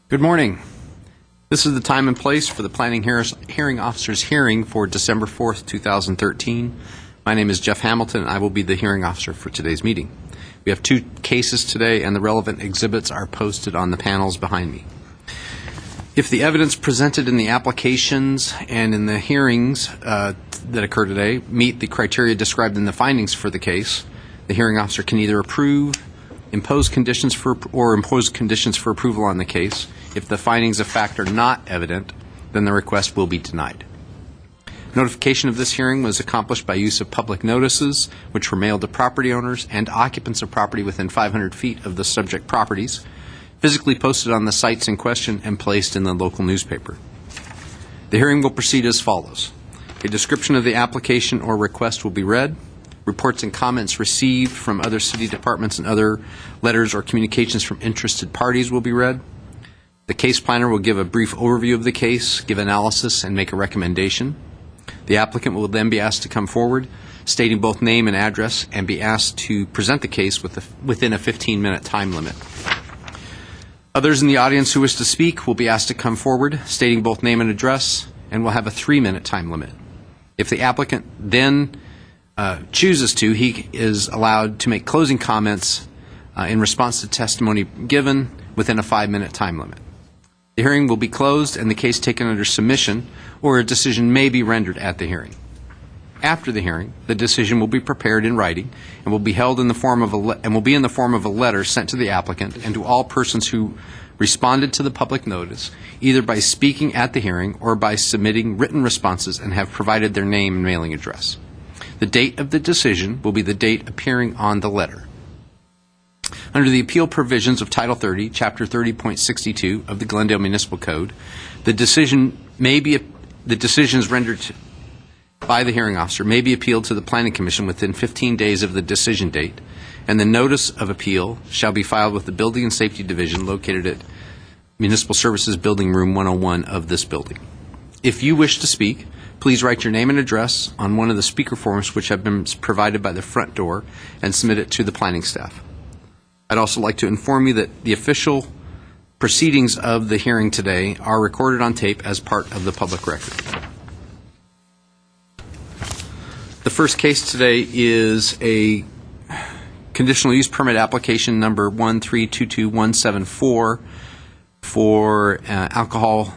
Good morning. This is the time and place for the Planning Hearing Officer's hearing for December 4th, 2013. My name is Jeff Hamilton, and I will be the hearing officer for today's meeting. We have two cases today, and the relevant exhibits are posted on the panels behind me. If the evidence presented in the applications and in the hearings that occur today meet the criteria described in the findings for the case, the hearing officer can either approve, impose conditions for approval on the case. If the findings of fact are not evident, then the request will be denied. Notification of this hearing was accomplished by use of public notices, which were mailed to property owners and occupants of property within 500 feet of the subject properties, physically posted on the sites in question, and placed in the local newspaper. The hearing will proceed as follows. A description of the application or request will be read. Reports and comments received from other city departments and other letters or communications from interested parties will be read. The case planner will give a brief overview of the case, give analysis, and make a recommendation. The applicant will then be asked to come forward, stating both name and address, and be asked to present the case within a 15-minute time limit. Others in the audience who wish to speak will be asked to come forward, stating both name and address, and will have a 3-minute time limit. If the applicant then chooses to, he is allowed to make closing comments in response to testimony given within a 5-minute time limit. The hearing will be closed and the case taken under submission, or a decision may be rendered at the hearing. After the hearing, the decision will be prepared in writing and will be held in the form of a letter sent to the applicant and to all persons who responded to the public notice, either by speaking at the hearing or by submitting written responses and have provided their name and mailing address. The date of the decision will be the date appearing on the letter. Under the appeal provisions of Title 30, Chapter 30.62 of the Glendale Municipal Code, the decisions rendered by the hearing officer may be appealed to the Planning Commission within 15 days of the decision date, and the notice of appeal shall be filed with the Building and Safety Division located at Municipal Services Building Room 101 of this building. If you wish to speak, please write your name and address on one of the speaker forms which have been provided by the front door and submit it to the planning staff. I'd also like to inform you that the official proceedings of the hearing today are recorded on tape as part of the public record. The first case today is a conditional use permit application number 1322174 for alcohol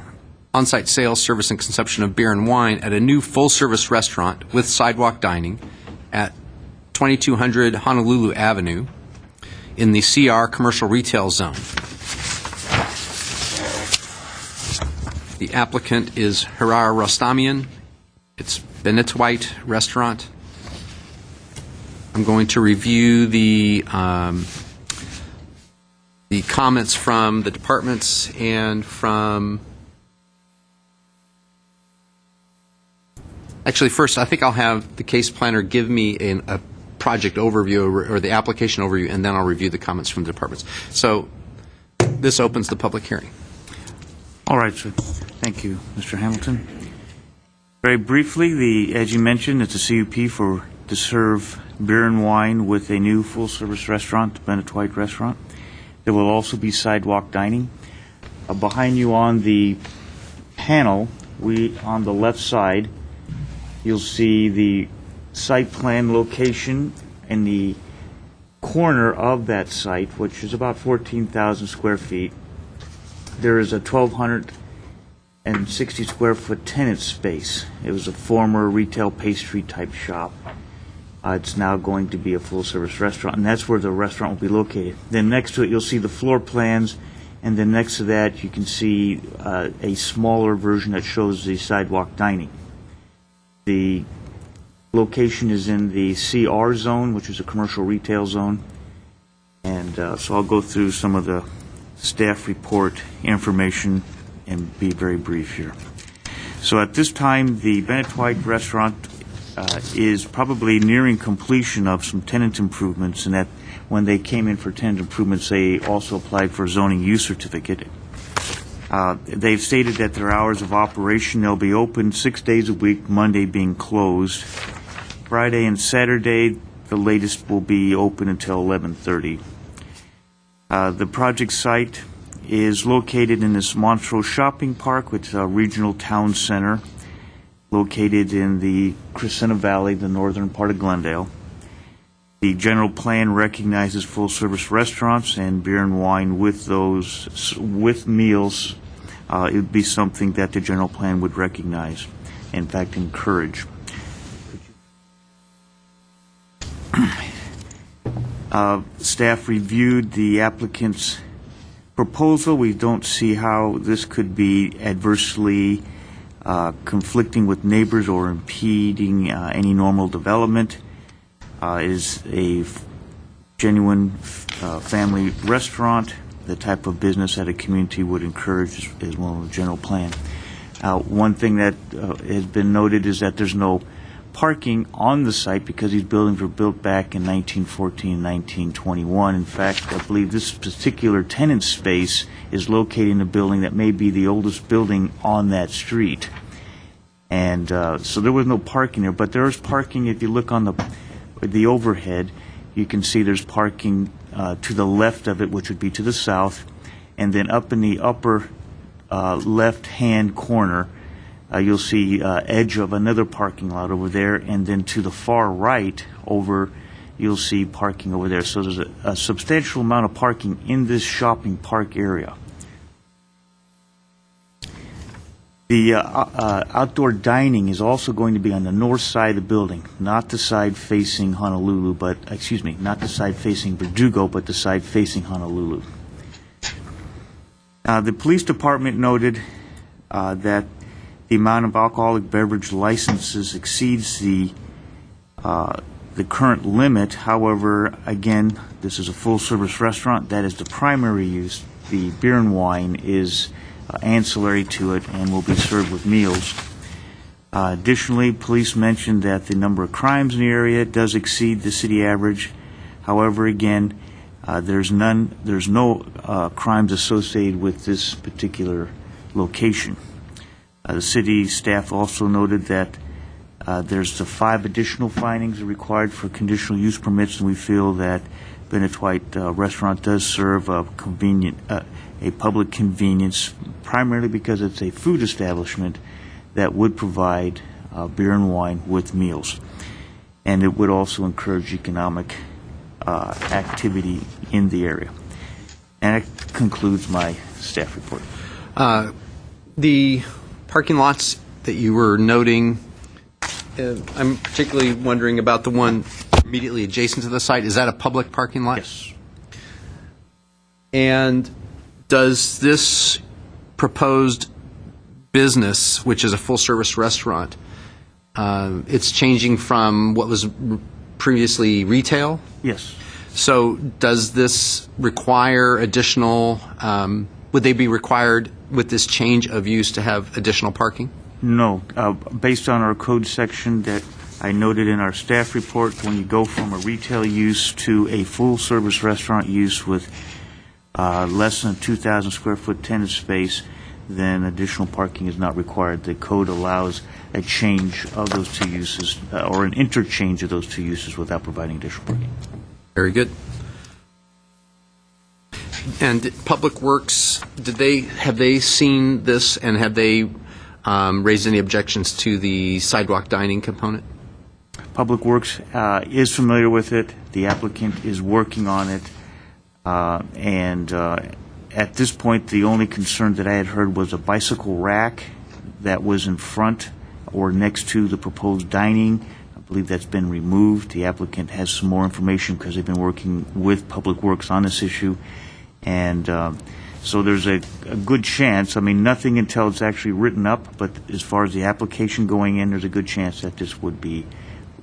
on-site sales, service, and consumption of beer and wine at a new full-service restaurant with sidewalk dining at 2200 Honolulu Avenue in the CR Commercial Retail Zone. The applicant is Harar Rostamian. It's Benetwite Restaurant. I'm going to review the comments from the departments and from... Actually, first, I think I'll have the case planner give me a project overview or the application overview, and then I'll review the comments from the departments. So this opens the public hearing. All right, sir. Thank you, Mr. Hamilton. Very briefly, as you mentioned, it's a CUP to serve beer and wine with a new full-service restaurant, Benetwite Restaurant. There will also be sidewalk dining. Behind you on the panel, on the left side, you'll see the site plan location in the corner of that site, which is about 14,000 square feet. There is a 1,260 square foot tenant space. It was a former retail pastry type shop. It's now going to be a full service restaurant, and that's where the restaurant will be located. Then next to it, you'll see the floor plans, and then next to that, you can see a smaller version that shows the sidewalk dining. The location is in the CR zone, which is a commercial retail zone. And so I'll go through some of the staff report information and be very brief here. So at this time, the Benetwite Restaurant is probably nearing completion of some tenant improvements, and that when they came in for tenant improvements, they also applied for a zoning use certificate. They've stated that their hours of operation, they'll be open 6 days a week, Monday being closed. Friday and Saturday, the latest will be open until 11:30. The project site is located in this Montrose Shopping Park, which is a regional town center located in the Crescenta Valley, the northern part of Glendale. The general plan recognizes full-service restaurants and beer and wine with those, with meals. It would be something that the general plan would recognize, in fact, encourage. Staff reviewed the applicant's proposal. We don't see how this could be adversely conflicting with neighbors or impeding any normal development. It is a genuine family restaurant, the type of business that a community would encourage as well in the general plan. One thing that has been noted is that there's no parking on the site because these buildings were built back in 1914 and 1921. In fact, I believe this particular tenant space is located in a building that may be the oldest building on that street. And so there was no parking there, but there is parking. If you look on the overhead, you can see there's parking to the left of it, which would be to the south, and then up in the upper left-hand corner, you'll see edge of another parking lot over there, and then to the far right over, you'll see parking over there. So there's a substantial amount of parking in this shopping park area. The outdoor dining is also going to be on the north side of the building, not the side facing Honolulu, not the side facing Verdugo, but the side facing Honolulu. The police department noted that the amount of alcoholic beverage licenses exceeds the current limit. However, again, this is a full-service restaurant. That is the primary use. The beer and wine is ancillary to it and will be served with meals. Additionally, police mentioned that the number of crimes in the area does exceed the city average. However, again, there's no crimes associated with this particular location. The city staff also noted that there's the 5 additional findings required for conditional use permits, and we feel that Bennett White Restaurant does serve a public convenience, primarily because it's a food establishment that would provide beer and wine with meals. And it would also encourage economic activity in the area. And that concludes my staff report. The parking lots that you were noting, I'm particularly wondering about the one immediately adjacent to the site. Is that a public parking lot? Yes. And does this proposed business, which is a full-service restaurant, it's changing from what was previously retail? Yes. So does this require additional, would they be required with this change of use to have additional parking? No. Based on our code section that I noted in our staff report, when you go from a retail use to a full-service restaurant use with less than 2,000 square foot tenant space, then additional parking is not required. The code allows a change of those two uses or an interchange of those two uses without providing additional parking. Very good. And Public Works, have they seen this, and have they raised any objections to the sidewalk dining component? Public Works is familiar with it. The applicant is working on it. And at this point, the only concern that I had heard was a bicycle rack that was in front or next to the proposed dining. I believe that's been removed. The applicant has some more information because they've been working with Public Works on this issue. And so there's a good chance, I mean, nothing until it's actually written up, but as far as the application going in, there's a good chance that this would be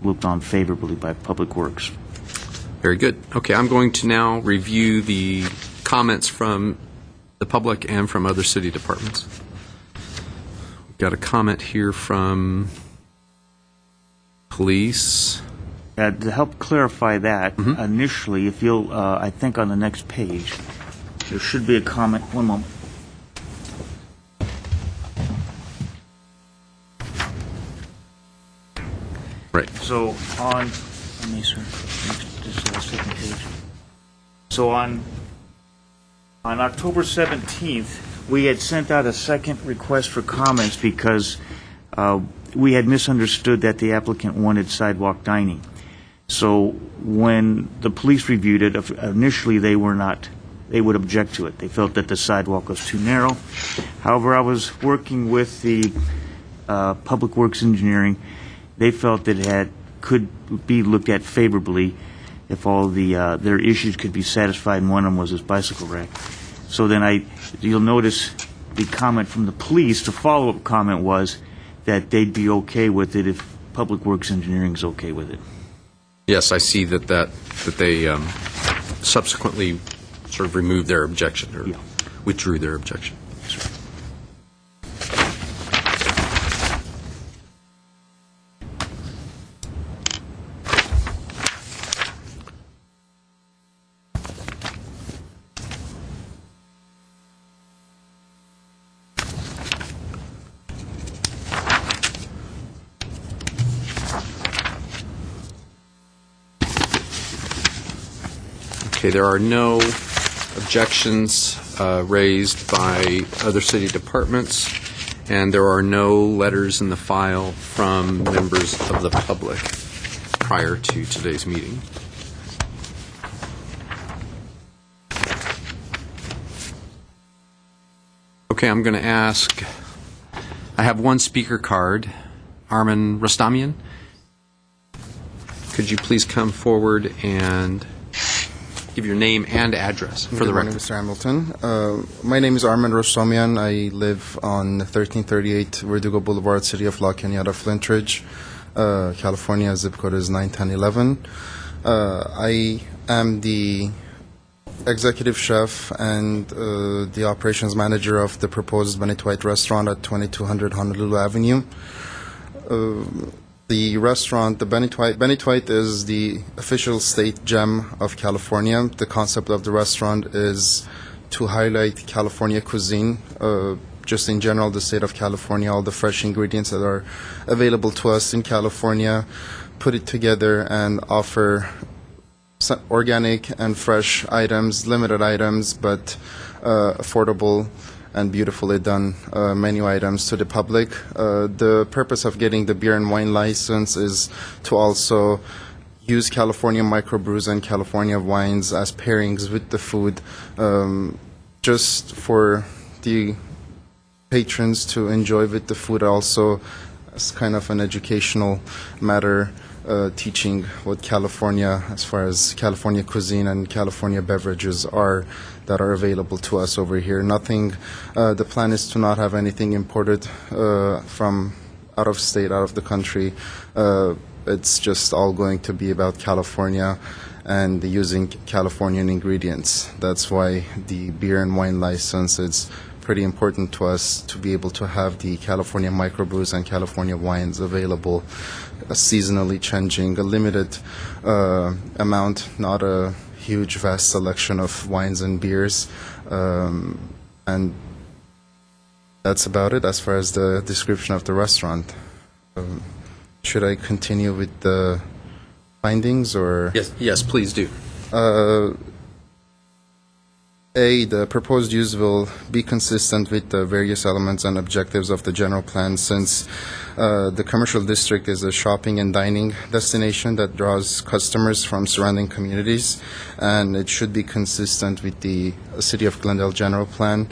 looked on favorably by Public Works. Very good. Okay, I'm going to now review the comments from the public and from other city departments. We've got a comment here from police. To help clarify that, initially, if you'll, I think on the next page, there should be a comment. One moment. Right. So on, let me see, this second page. So on On October 17th, we had sent out a second request for comments because we had misunderstood that the applicant wanted sidewalk dining. So when the police reviewed it, initially they would object to it. They felt that the sidewalk was too narrow. However, I was working with the Public Works Engineering. They felt that it could be looked at favorably if all their issues could be satisfied, and one of them was this bicycle rack. So then you'll notice the comment from the police, the follow-up comment was that they'd be okay with it if Public Works Engineering is okay with it. Yes, I see that they subsequently sort of removed their objection or Yeah. withdrew their objection. Okay, there are no objections raised by other city departments, and there are no letters in the file from members of the public prior to today's meeting. Okay, I'm going to ask, I have one speaker card, Armin Rostamian. Could you please come forward and give your name and address for the Good morning, record? Mr. Hamilton. My name is Armin Rostomian. I live on 1338 Verdugo Boulevard, City of La Cañada, Flintridge, California. Zip code is 91011. I am the executive chef and the operations manager of the proposed Bennett White restaurant at 2200 Honolulu Avenue. The restaurant, the Bennett White is the official state gem of California. The concept of the restaurant is to highlight California cuisine, just in general, the state of California, all the fresh ingredients that are available to us in California, put it together and offer organic and fresh items, limited items, but affordable and beautifully done menu items to the public. The purpose of getting the beer and wine license is to also use California microbrews and California wines as pairings with the food, just for the patrons to enjoy with the food, also as kind of an educational matter, teaching what California, as far as California cuisine and California beverages are that are available to us over here. Nothing, the plan is to not have anything imported from out of state, out of the country. It's just all going to be about California and using Californian ingredients. That's why the beer and wine license is pretty important to us, to be able to have the California microbrews and California wines available, seasonally changing, a limited amount, not a huge, vast selection of wines and beers. And that's about it as far as the description of the restaurant. Should I continue with the findings, or? Yes, please do. The proposed use will be consistent with the various elements and objectives of the general plan, since the commercial district is a shopping and dining destination that draws customers from surrounding communities, and it should be consistent with the City of Glendale general plan,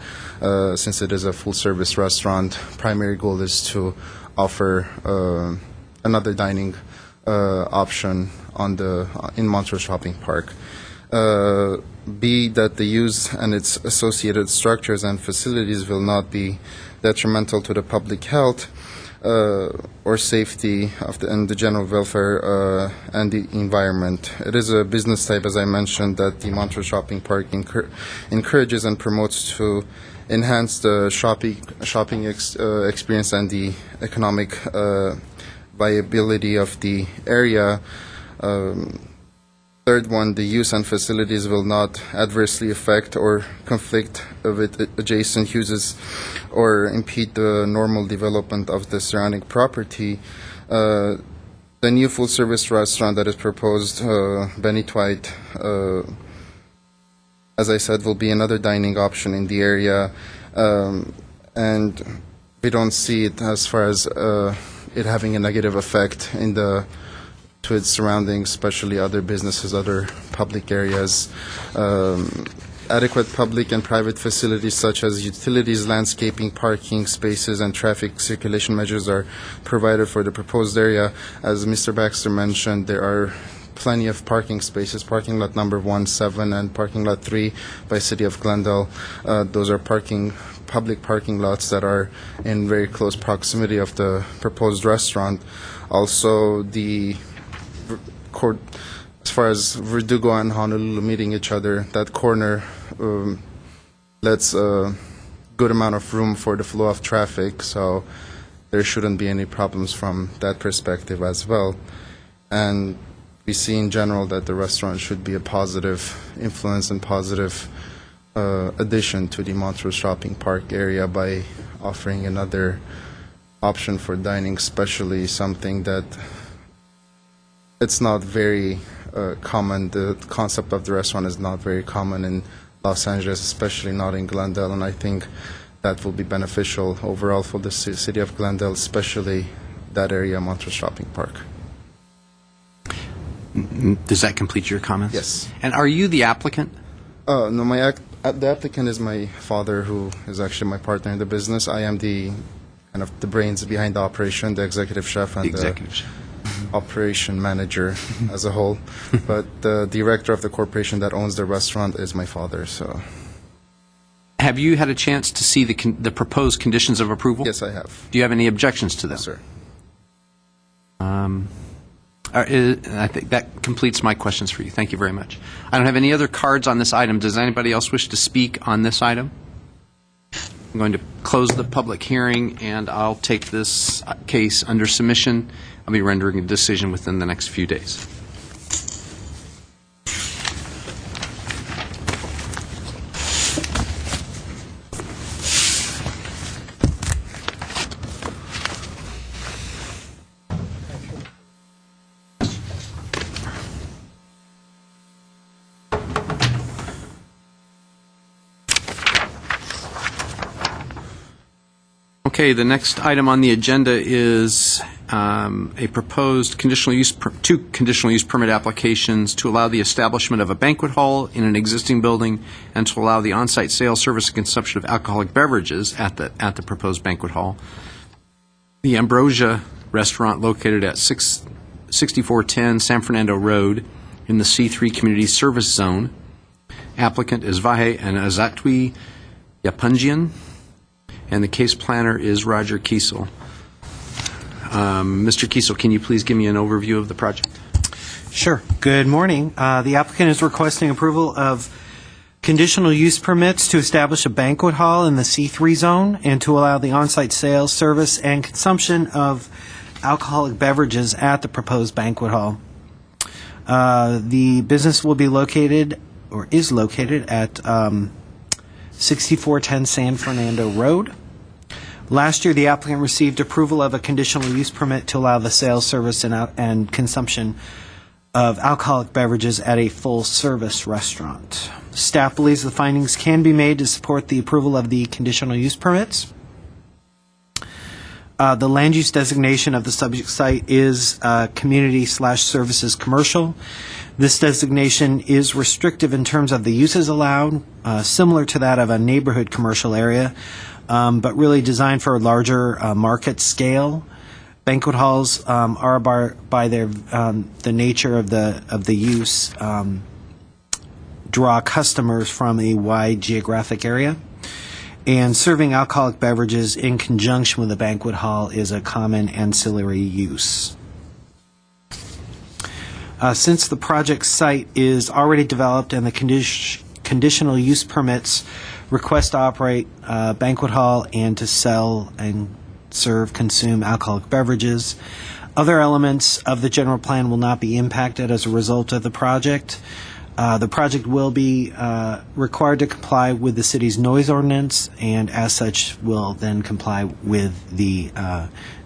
since it is a full-service restaurant. Primary goal is to offer another dining option in Montrose Shopping Park. B, that the use and its associated structures and facilities will not be detrimental to the public health or safety and the general welfare and the environment. It is a business type, as I mentioned, that the Montrose Shopping Park encourages and promotes to enhance the shopping experience and the economic viability of the area. Third one, the use and facilities will not adversely affect or conflict with adjacent uses or impede the normal development of the surrounding property. The new full-service restaurant that is proposed, Bennett White, as I said, will be another dining option in the area, and we don't see it as far as it having a negative effect to its surroundings, especially other businesses, other public areas. Adequate public and private facilities such as utilities, landscaping, parking spaces, and traffic circulation measures are provided for the proposed area. As Mr. Baxter mentioned, there are plenty of parking spaces, parking lot number 17 and parking lot 3 by City of Glendale. Those are public parking lots that are in very close proximity of the proposed restaurant. Also, the court, as far as Verdugo and Honolulu meeting each other, that corner lets a good amount of room for the flow of traffic, so there shouldn't be any problems from that perspective as well. And we see in general that the restaurant should be a positive influence and positive addition to the Montrose Shopping Park area by offering another option for dining, especially something that it's not very common. The concept of the restaurant is not very common in Los Angeles, especially not in Glendale, and I think that will be beneficial overall for the city of Glendale, especially that area, Montrose Shopping Park. Does that complete your comments? Yes. And are you the applicant? No, the applicant is my father, who is actually my partner in the business. I am the kind of the brains behind the operation, the executive chef, and The executive chef. operation manager as a whole. But the director of the corporation that owns the restaurant is my father. So Have you had a chance to see the proposed conditions of approval? yes, I have. Do you have any objections to them? Yes, sir. I think that completes my questions for you. Thank you very much. I don't have any other cards on this item. Does anybody else wish to speak on this item? I'm going to close the public hearing, and I'll take this case under submission. I'll be rendering a decision within the next few days. Okay, the next item on the agenda is a proposed two conditional use permit applications to allow the establishment of a banquet hall in an existing building and to allow the on-site sale, service, and consumption of alcoholic beverages at the proposed banquet hall. The Ambrosia Restaurant, located at 6410 San Fernando Road in the C3 Community Service Zone. Applicant is Vahe and Azatwi Yapunjian, and the case planner is Roger Kiesel. Mr. Kiesel, can you please give me an overview of the project? Sure. Good morning. The applicant is requesting approval of conditional use permits to establish a banquet hall in the C3 zone and to allow the on-site sales, service, and consumption of alcoholic beverages at the proposed banquet hall. The business will be located, or is located, at 6410 San Fernando Road. Last year, the applicant received approval of a conditional use permit to allow the sales, service, and consumption of alcoholic beverages at a full-service restaurant. Staff believes the findings can be made to support the approval of the conditional use permits. The land use designation of the subject site is community/services commercial. This designation is restrictive in terms of the uses allowed, similar to that of a neighborhood commercial area, but really designed for a larger market scale. Banquet halls are by their the nature of the use draw customers from a wide geographic area, and serving alcoholic beverages in conjunction with a banquet hall is a common ancillary use. Since the project site is already developed and the conditional use permits request to operate a banquet hall and to sell and serve, consume alcoholic beverages, other elements of the general plan will not be impacted as a result of the project. The project will be required to comply with the city's noise ordinance, and as such will then comply with the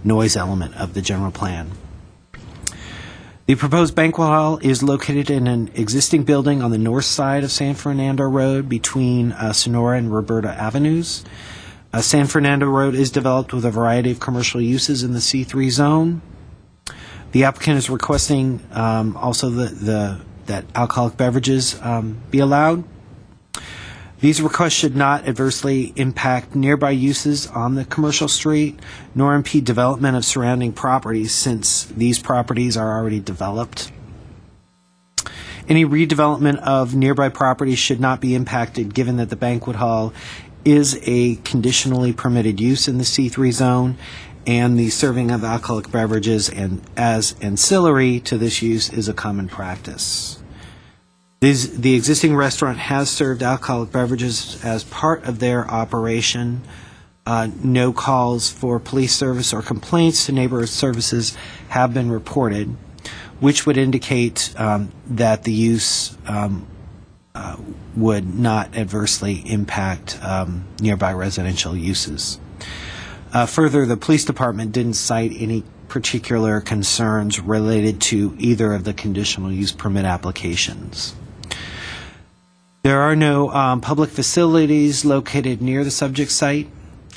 noise element of the general plan. The proposed banquet hall is located in an existing building on the north side of San Fernando Road between Sonora and Roberta Avenues. San Fernando Road is developed with a variety of commercial uses in the C3 zone. The applicant is requesting also that alcoholic beverages be allowed. These requests should not adversely impact nearby uses on the commercial street, nor impede development of surrounding properties, since these properties are already developed. Any redevelopment of nearby properties should not be impacted, given that the banquet hall is a conditionally permitted use in the C3 zone, and the serving of alcoholic beverages and as ancillary to this use is a common practice. The existing restaurant has served alcoholic beverages as part of their operation. No calls for police service or complaints to neighborhood services have been reported, which would indicate that the use would not adversely impact nearby residential uses. Further, the police department didn't cite any particular concerns related to either of the conditional use permit applications. There are no public facilities located near the subject site.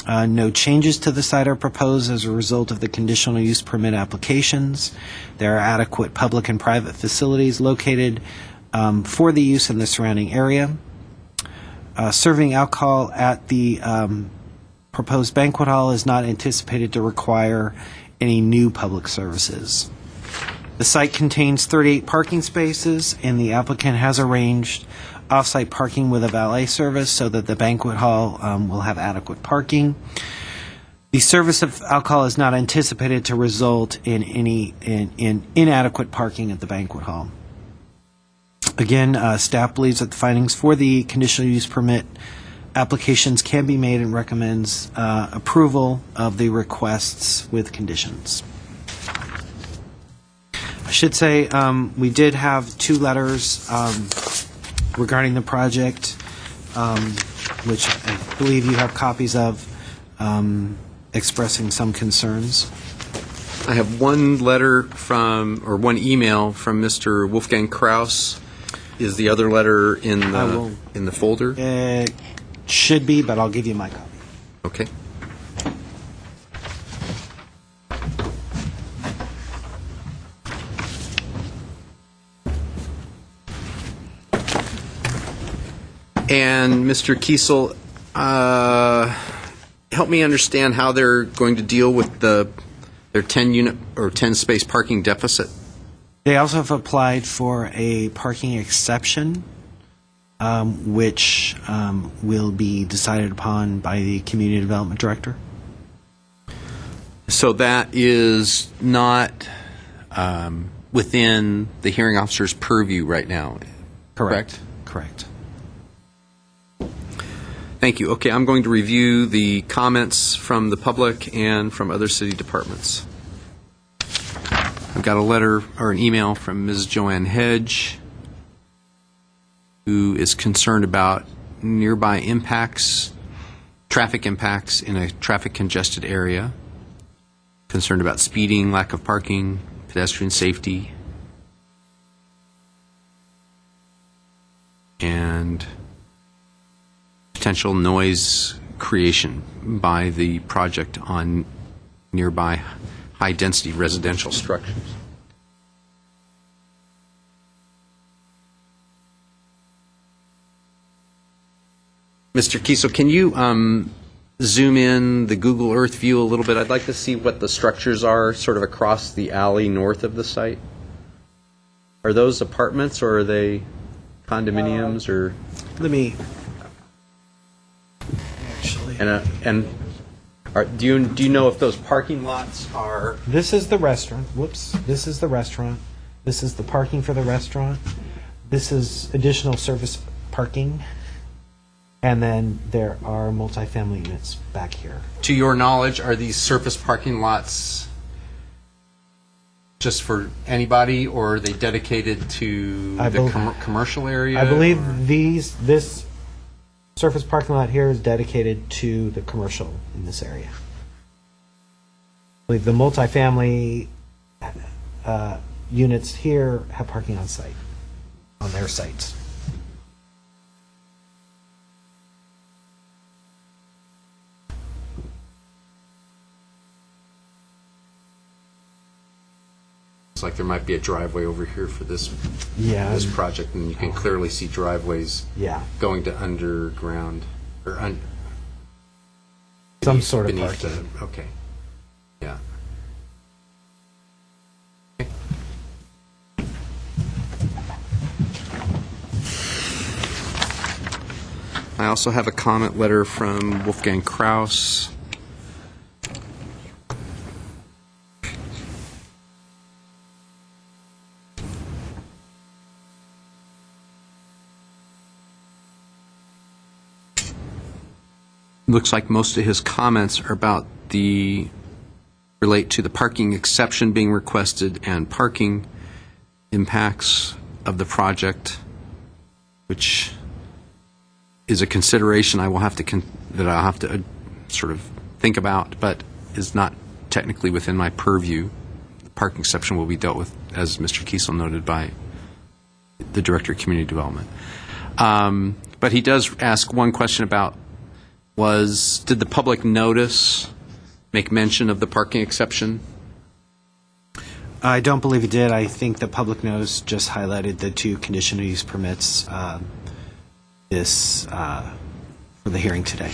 No changes to the site are proposed as a result of the conditional use permit applications. There are adequate public and private facilities located for the use in the surrounding area. Serving alcohol at the proposed banquet hall is not anticipated to require any new public services. The site contains 38 parking spaces, and the applicant has arranged off-site parking with a valet service so that the banquet hall will have adequate parking. The service of alcohol is not anticipated to result in any inadequate parking at the banquet hall. Again, staff believes that the findings for the conditional use permit applications can be made and recommends approval of the requests with conditions. I should say we did have 2 letters regarding the project, which I believe you have copies of, expressing some concerns. I have one letter from, or one email from Mr. Wolfgang Kraus. Is the other letter in the folder? It should be, but I'll give you my copy. Okay. And Mr. Kiesel, help me understand how they're going to deal with their 10-unit or 10-space parking deficit. They also have applied for a parking exception, which will be decided upon by the Community Development Director. So that is not within the hearing officer's purview right now, correct? Correct. Thank you. Okay, I'm going to review the comments from the public and from other city departments. I've got a letter or an email from Ms. Joanne Hedge, who is concerned about nearby impacts, traffic impacts in a traffic congested area, concerned about speeding, lack of parking, pedestrian safety, and potential noise creation by the project on nearby high-density residential structures. Mr. Kiesel, can you zoom in the Google Earth view a little bit? I'd like to see what the structures are sort of across the alley north of the site. Are those apartments or are they condominiums or? Let me actually. Do you know if those parking lots are? This is the restaurant. Whoops. This is the restaurant. This is the parking for the restaurant. This is additional service parking. And then there are multifamily units back here. To your knowledge, are these surface parking lots just for anybody, or are they dedicated to the commercial area? I believe this surface parking lot here is dedicated to the commercial in this area. I believe the multifamily units here have parking on site, on their sites. It's like there might be a driveway over here for this Yeah. this project, and you can clearly see driveways Yeah. going to underground or Some sort of beneath parking. okay. Yeah. I also have a comment letter from Wolfgang Kraus. Looks like most of his comments are about relate to the parking exception being requested and parking impacts of the project, which is a consideration I will have to that I'll have to sort of think about, but is not technically within my purview. The parking exception will be dealt with, as Mr. Kiesel noted, by the Director of Community Development. But he does ask one question about did the public notice make mention of the parking exception? I don't believe it did. I think the public notice just highlighted the two conditional use permits for the hearing today.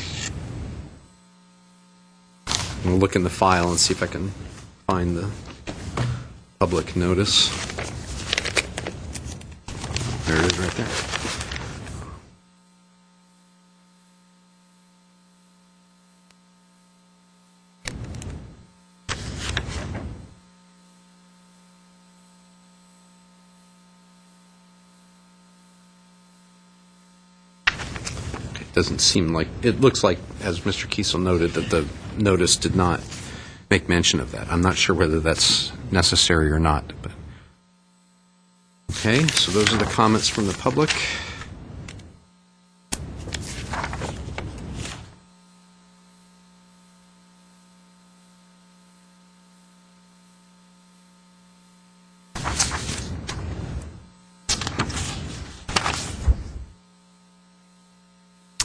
I'll look in the file and see if I can find the public notice. There it is right there. Doesn't seem like, it looks like, as Mr. Kiesel noted, that the notice did not make mention of that. I'm not sure whether that's necessary or not. But okay, so those are the comments from the public.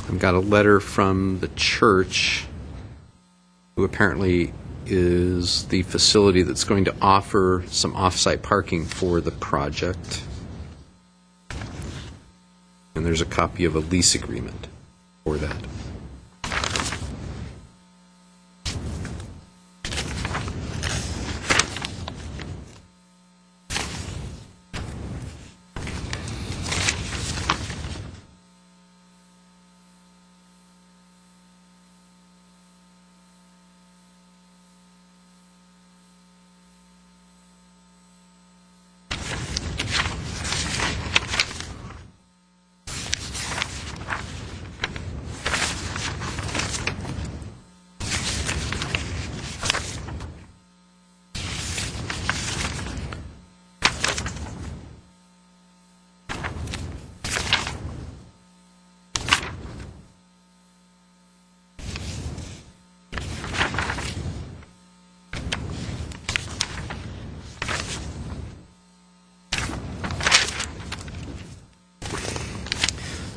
I've got a letter from the church, who apparently is the facility that's going to offer some off-site parking for the project. And there's a copy of a lease agreement for that.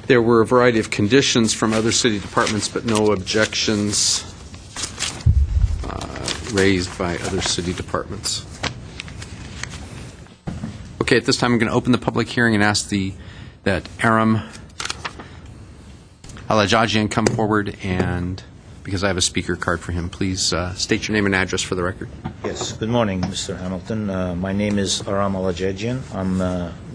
There were a variety of conditions from other city departments, but no objections raised by other city departments. Okay, at this time, I'm going to open the public hearing and ask that Aram Alajajian come forward, and because I have a speaker card for him, please state your name and address for the record. Yes, good morning, Mr. Hamilton. My name is Aram Alajajian. I'm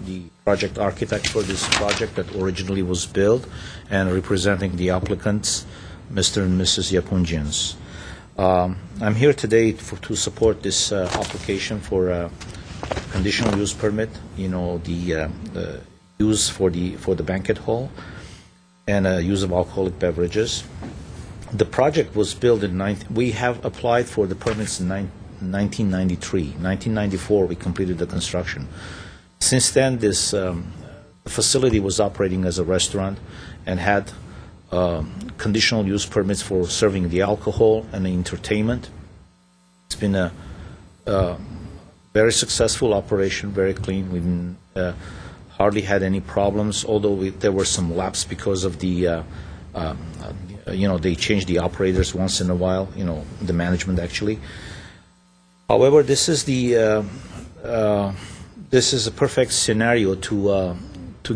the project architect for this project that originally was built, and representing the applicants, Mr. and Mrs. Yapunjians. I'm here today to support this application for a conditional use permit, the use for the banquet hall and use of alcoholic beverages. The project was built we have applied for the permits in 1993. 1994, we completed the construction. Since then, this facility was operating as a restaurant and had conditional use permits for serving the alcohol and the entertainment. It's been very successful operation, very clean. We hardly had any problems, although there were some lapses because of the, they changed the operators once in a while, the management actually. However, this is a perfect scenario to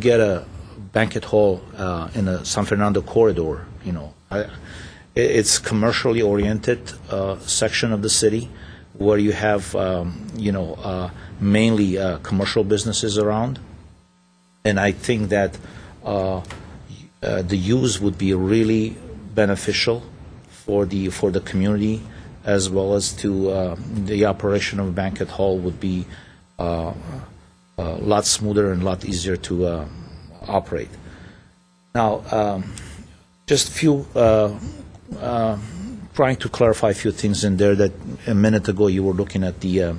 get a banquet hall in a San Fernando corridor. It's commercially oriented section of the city where you have mainly commercial businesses around, and I think that the use would be really beneficial for the community, as well as to the operation of a banquet hall would be a lot smoother and a lot easier to operate. Now, just a few, trying to clarify a few things in there that a minute ago you were looking at the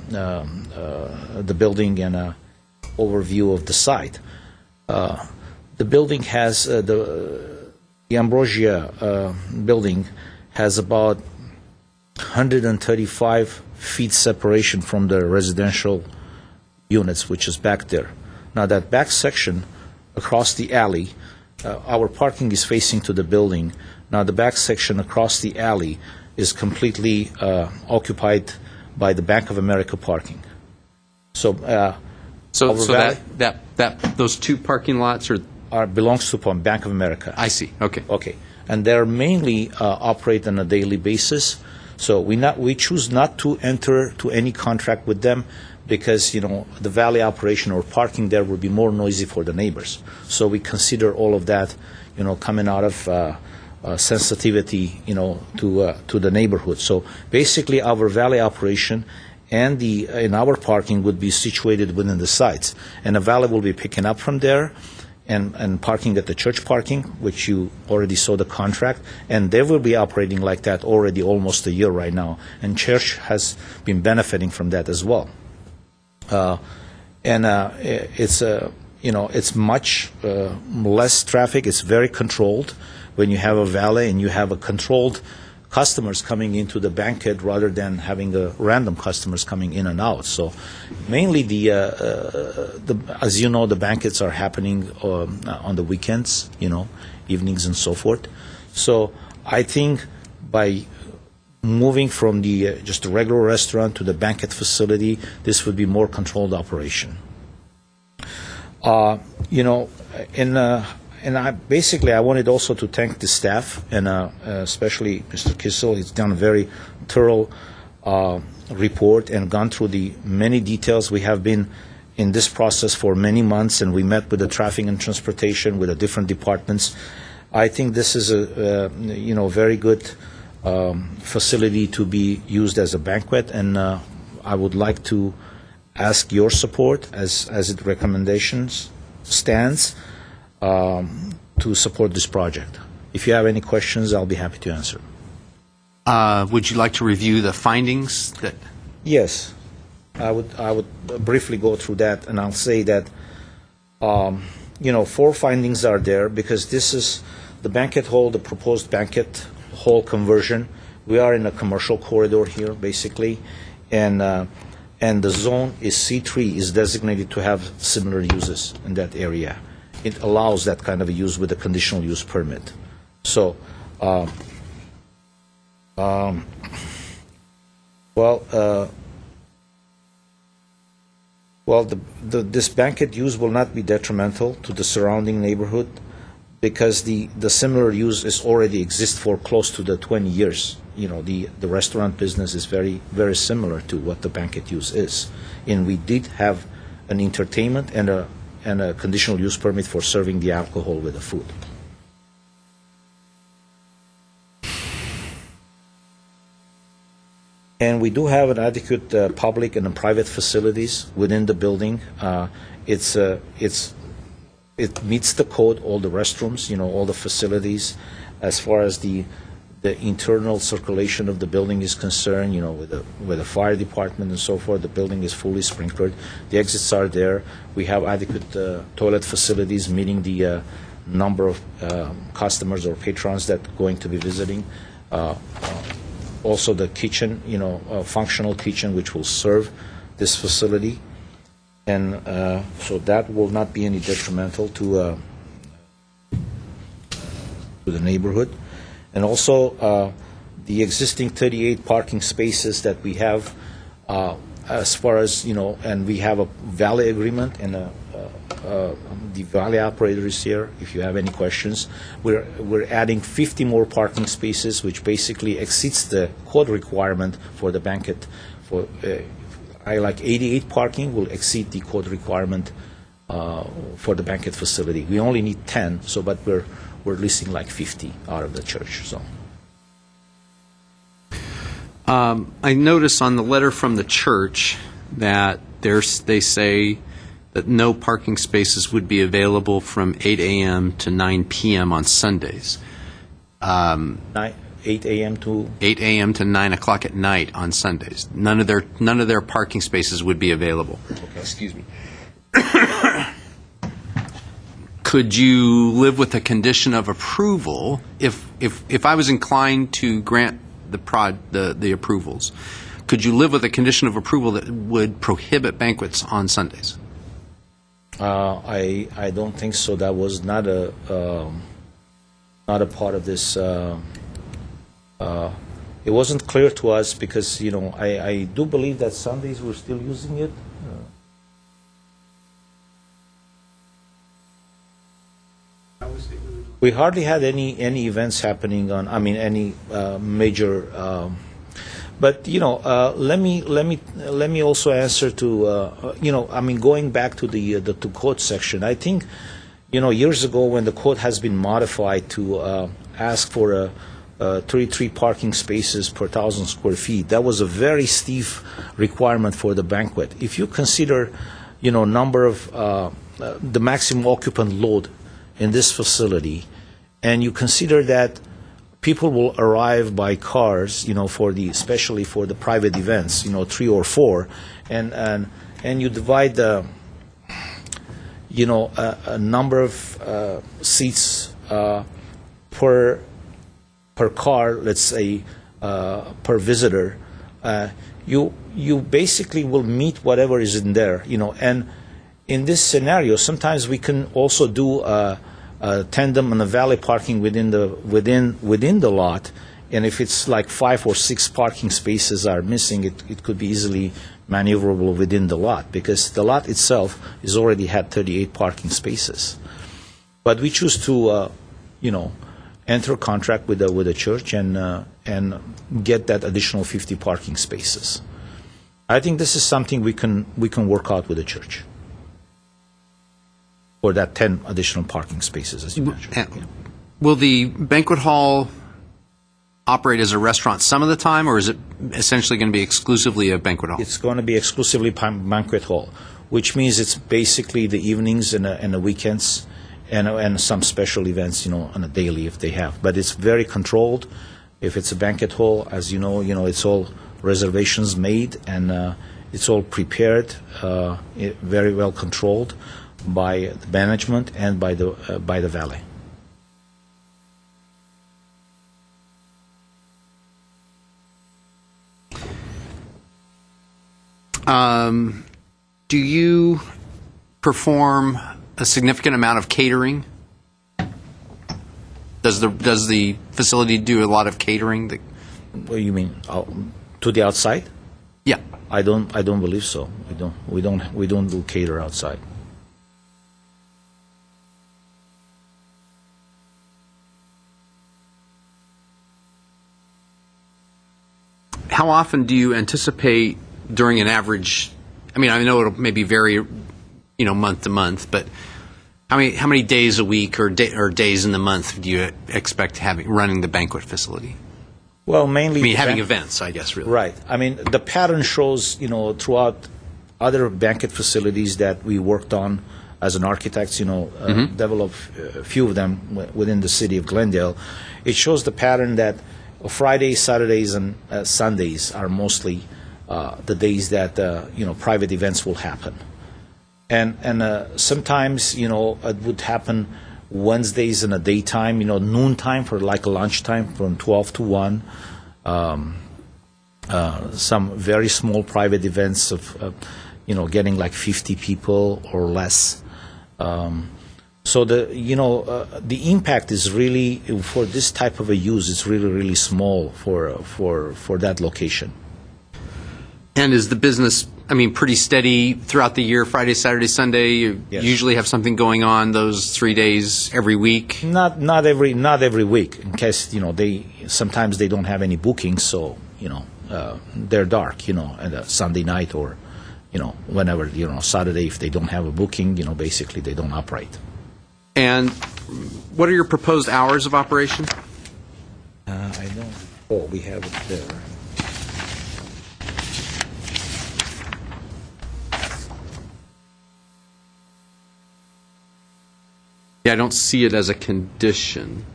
building and an overview of the site. The building has, the Ambrosia building has about 135 feet separation from the residential units, which is back there. Now, that back section across the alley, our parking is facing to the building. Now, the back section across the alley is completely occupied by the Bank of America parking. So, So Over Valley? those two parking lots are, belongs to Bank of America. I see, okay. Okay, and they're mainly operate on a daily basis. So we choose not to enter to any contract with them because the Valley operation or parking there would be more noisy for the neighbors. So we consider all of that, coming out of sensitivity, to the neighborhood. So basically, our Valley operation and in our parking would be situated within the sites, and the Valley will be picking up from there. And parking at the church parking, which you already saw the contract, and they will be operating like that already almost a year right now, and church has been benefiting from that as well. It's much less traffic. It's very controlled when you have a valet and you have a controlled customers coming into the banquet rather than having random customers coming in and out. So mainly as you know, the banquets are happening on the weekends, evenings and so forth. So I think by moving from just a regular restaurant to the banquet facility, this would be more controlled operation. And I wanted also to thank the staff, and especially Mr. Kissel. He's done a very thorough report and gone through the many details. We have been in this process for many months, and we met with the traffic and transportation, with the different departments. I think this is a very good facility to be used as a banquet, and I would like to ask your support as it recommendations stands. To support this project. If you have any questions, I'll be happy to answer. Would you like to review the findings that? Yes, I would briefly go through that, and I'll say that 4 findings are there because this is the banquet hall, the proposed banquet hall conversion. We are in a commercial corridor here, basically, and the zone is C3 is designated to have similar uses in that area. It allows that kind of a use with a conditional use permit. So, this banquet use will not be detrimental to the surrounding neighborhood because the similar use is already exists for close to the 20 years. The restaurant business is very, very similar to what the banquet use is. And we did have an entertainment and a conditional use permit for serving the alcohol with the food. And we do have an adequate public and private facilities within the building. It meets the code, all the restrooms, all the facilities. As far as the internal circulation of the building is concerned, with the fire department and so forth, the building is fully sprinkled. The exits are there. We have adequate toilet facilities meeting the number of customers or patrons that are going to be visiting. Also the kitchen, functional kitchen, which will serve this facility, and so that will not be any detrimental to the neighborhood. And also, the existing 38 parking spaces that we have, as far as, and we have a valet agreement, and the valet operator is here if you have any questions. We're adding 50 more parking spaces, which basically exceeds the code requirement for the banquet. For 88 parking will exceed the code requirement for the banquet facility. We only need 10, but we're leasing like 50 out of the church. So. I notice on the letter from the church that they say that no parking spaces would be available from 8 a.m. to 9 p.m. on Sundays. 8 a.m. to 8 a.m. to 9 o'clock at night on Sundays. None of their parking spaces would be available. Okay. Excuse me. Could you live with a condition of approval if I was inclined to grant the approvals? Could you live with a condition of approval that would prohibit banquets on Sundays? I don't think so. That was not a part of this. It wasn't clear to us because I do believe that Sundays we're still using it. We hardly had any events happening on. I mean, any major. But let me also answer to going back to the code section. I think years ago when the code has been modified to ask for 33 parking spaces per 1,000 square feet, that was a very stiff requirement for the banquet. If you consider number of the maximum occupant load in this facility, and you consider that people will arrive by cars, especially for the private events, 3 or 4, and you divide the, a number of seats per car, let's say, per visitor, you basically will meet whatever is in there, and in this scenario, sometimes we can also do tandem and a valet parking within the lot, and if it's like 5 or 6 parking spaces are missing, it could be easily maneuverable within the lot because the lot itself is already had 38 parking spaces. But we choose to, enter a contract with the church and get that additional 50 parking spaces. I think this is something we can work out with the church. Or that 10 additional parking spaces, as you mentioned. Will the banquet hall operate as a restaurant some of the time, or is it essentially going to be exclusively a banquet hall? It's going to be exclusively banquet hall, which means it's basically the evenings and the weekends and some special events, on a daily if they have. But it's very controlled. If it's a banquet hall, as you know, it's all reservations made and it's all prepared, very well controlled by the management and by the valet. Do you perform a significant amount of catering? Does the facility do a lot of catering? What do you mean? To the outside? Yeah. I don't believe so. We don't do cater outside. How often do you anticipate during an average? I mean, I know it'll maybe vary, month to month, but how many days a week or days in the month do you expect running the banquet facility? Well, mainly having events, I guess, really. Right. I mean, the pattern shows, throughout other banquet facilities that we worked on as an architect, developed a few of them within the city of Glendale. It shows the pattern that Fridays, Saturdays, and Sundays are mostly the days that private events will happen, and sometimes it would happen Wednesdays in the daytime, noontime for like a lunchtime from 12 to 1. some very small private events of getting like 50 people or less. So the impact is really, for this type of a use, it's really, really small for that location. And is the business, pretty steady throughout the year, Friday, Saturday, Sunday? You Yes. usually have something going on those 3 days every week? Not every week. In case sometimes they don't have any bookings, so they're dark. And a Sunday night or whenever Saturday, if they don't have a booking, basically they don't operate. And what are your proposed hours of operation? I don't. Oh, we have it there. Yeah, I don't see it as a condition.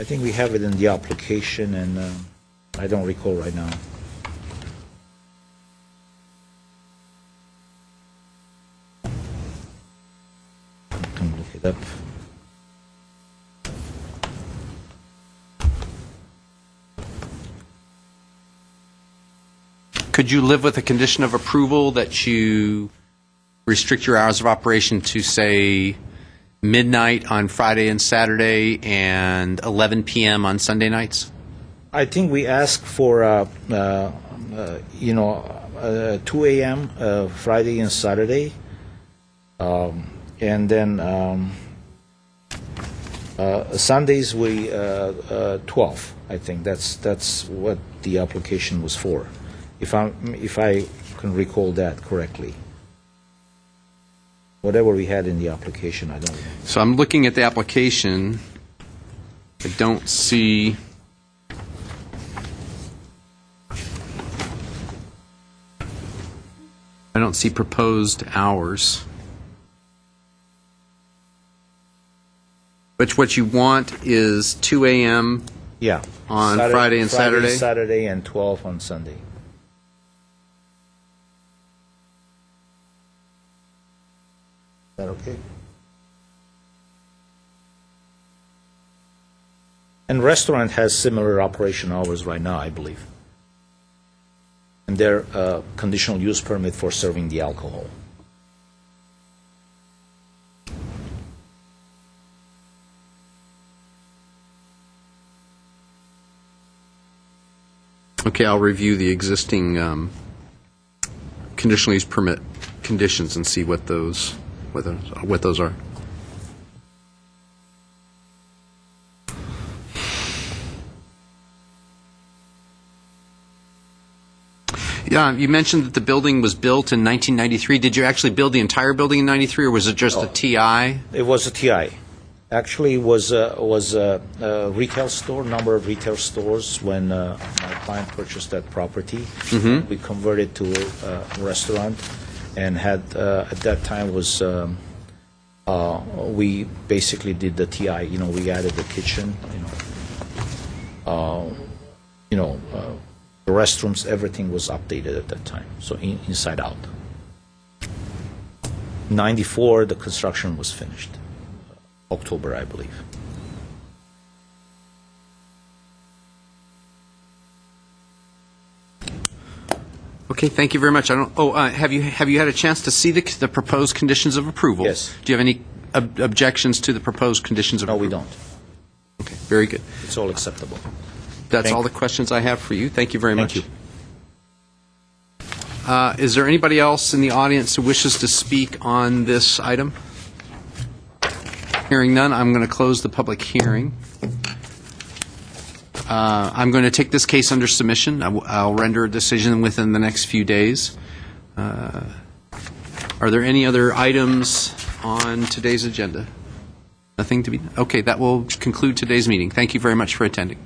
I think we have it in the application, and I don't recall right now. I can look it up. Could you live with a condition of approval that you restrict your hours of operation to, say, midnight on Friday and Saturday and 11 p.m. on Sunday nights? I think we ask for 2 a.m. Friday and Saturday, and then Sundays we 12. I think that's what the application was for, if I can recall that correctly. Whatever we had in the application, I don't know. So I'm looking at the application. I don't see... proposed hours. But what you want is 2 a.m. Yeah. On Friday and Saturday? Saturday and 12 on Sunday. Is that okay? And restaurant has similar operation hours right now, I believe. And their conditional use permit for serving the alcohol. Okay, I'll review the existing conditional use permit conditions and see what those are. Yeah, you mentioned that the building was built in 1993. Did you actually build the entire building in 93, or was it just a TI? It was a TI. Actually, it was a retail store, number of retail stores when my client purchased that property. Mm-hmm. We converted to a restaurant, and had at that time was we basically did the TI. We added the kitchen. The restrooms, everything was updated at that time. So inside out. 94, the construction was finished. October, I believe. Okay, thank you very much. Have you had a chance to see the proposed conditions of approval? Yes. Do you have any objections to the proposed conditions of No, approval? we don't. Okay, very good. It's all acceptable. That's Thank all the questions I have for you. Thank you very much. Thank you. Is there anybody else in the audience who wishes to speak on this item? Hearing none, I'm going to close the public hearing. I'm going to take this case under submission. I'll render a decision within the next few days. Are there any other items on today's agenda? Nothing to be... Okay, that will conclude today's meeting. Thank you very much for attending.